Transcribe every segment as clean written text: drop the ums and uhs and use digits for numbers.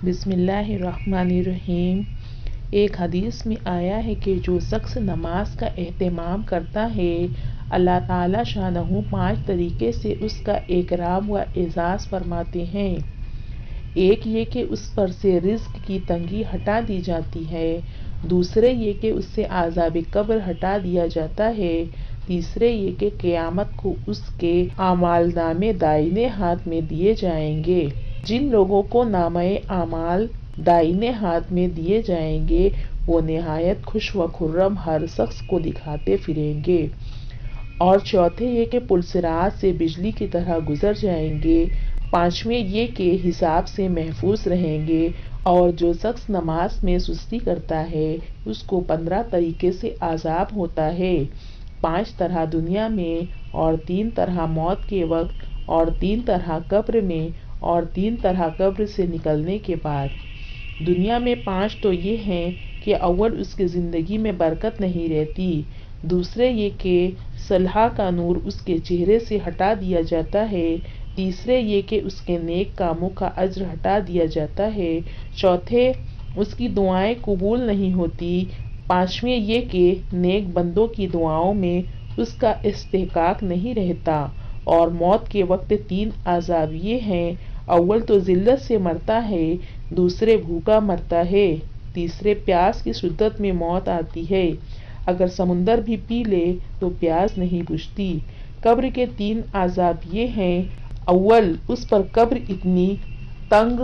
بسم اللہ الرحمن الرحیم۔ ایک حدیث میں آیا ہے کہ جو شخص نماز کا اہتمام کرتا ہے اللہ تعالی شانہ 5 طریقے سے اس کا اکرام و اعزاز فرماتے ہیں۔ ایک یہ کہ اس پر سے رزق کی تنگی ہٹا دی جاتی ہے، دوسرے یہ کہ اس سے عذاب قبر ہٹا دیا جاتا ہے، تیسرے یہ کہ قیامت کو اس کے اعمال نامے دائیں ہاتھ میں دیے جائیں گے۔ جن لوگوں کو نامہ اعمال دائیں ہاتھ میں دیے جائیں گے وہ نہایت خوش و خرم ہر شخص کو دکھاتے پھریں گے۔ اور چوتھے یہ کہ پلسرات سے بجلی کی طرح گزر جائیں گے۔ پانچویں یہ کہ حساب سے محفوظ رہیں گے۔ اور جو شخص نماز میں سستی کرتا ہے اس کو 15 طریقے سے عذاب ہوتا ہے، 5 طرح دنیا میں، اور 3 طرح موت کے وقت، اور 3 طرح قبر میں، اور 3 طرح قبر سے نکلنے کے بعد۔ دنیا میں 5 تو یہ ہیں کہ اول اس کی زندگی میں برکت نہیں رہتی، دوسرے یہ کہ صلح کا نور اس کے چہرے سے ہٹا دیا جاتا ہے، تیسرے یہ کہ اس کے نیک کاموں کا اجر ہٹا دیا جاتا ہے، چوتھے اس کی دعائیں قبول نہیں ہوتی، پانچویں یہ کہ نیک بندوں کی دعاؤں میں اس کا استحقاق نہیں رہتا، اور موت کے وقت 3 عذاب یہ ہیں، اول تو ذلت سے مرتا ہے، دوسرے بھوکا مرتا ہے، تیسرے پیاس کی شدت میں موت آتی ہے، اگر سمندر بھی پی لے تو پیاس نہیں بجھتی۔ قبر کے 3 عذاب یہ ہیں، اول اس پر قبر اتنی تنگ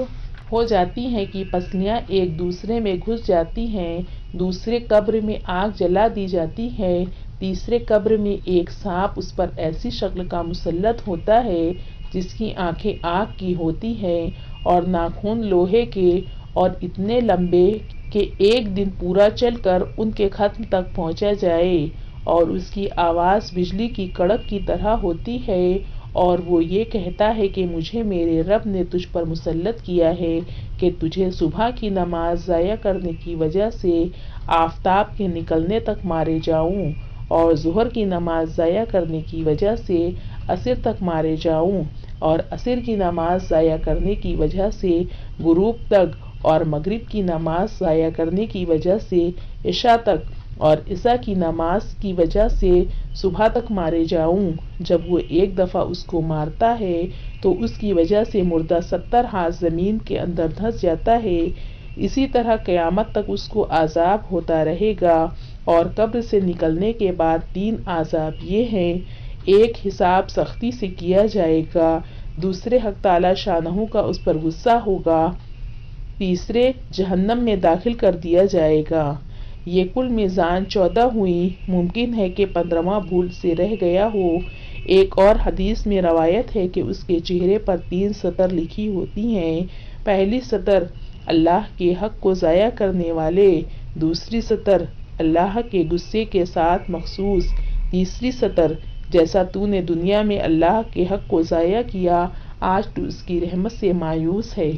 ہو جاتی ہے کہ پسلیاں ایک دوسرے میں گھس جاتی ہیں، دوسرے قبر میں آگ جلا دی جاتی ہے، تیسرے قبر میں ایک سانپ اس پر ایسی شکل کا مسلط ہوتا ہے جس کی آنکھیں آگ کی ہوتی ہیں اور ناخن لوہے کے، اور اتنے لمبے کہ ایک دن پورا چل کر ان کے ختم تک پہنچا جائے، اور اس کی آواز بجلی کی کڑک کی طرح ہوتی ہے، اور وہ یہ کہتا ہے کہ مجھے میرے رب نے تجھ پر مسلط کیا ہے کہ تجھے صبح کی نماز ضائع کرنے کی وجہ سے آفتاب کے نکلنے تک مارے جاؤں، اور ظہر کی نماز ضائع کرنے کی وجہ سے عصر تک مارے جاؤں، اور عصر کی نماز ضائع کرنے کی وجہ سے غروب تک، اور مغرب کی نماز ضائع کرنے کی وجہ سے عشاء تک، اور عشاء کی نماز کی وجہ سے صبح تک مارے جاؤں۔ جب وہ ایک دفعہ اس کو مارتا ہے تو اس کی وجہ سے مردہ 70 ہاتھ زمین کے اندر دھنس جاتا ہے، اسی طرح قیامت تک اس کو عذاب ہوتا رہے گا۔ اور قبر سے نکلنے کے بعد 3 عذاب یہ ہیں، ایک حساب سختی سے کیا جائے گا، دوسرے حق تعالی شانہ کا اس پر غصہ ہوگا، تیسرے جہنم میں داخل کر دیا جائے گا۔ یہ کل میزان 14 ہوئی، ممکن ہے کہ 15واں بھول سے رہ گیا ہو۔ ایک اور حدیث میں روایت ہے کہ اس کے چہرے پر 3 سطر لکھی ہوتی ہیں، پہلی سطر اللہ کے حق کو ضائع کرنے والے، دوسری سطر اللہ کے غصے کے ساتھ مخصوص، تیسری سطر جیسا تو نے دنیا میں اللہ کے حق کو ضائع کیا آج تو اس کی رحمت سے مایوس ہے۔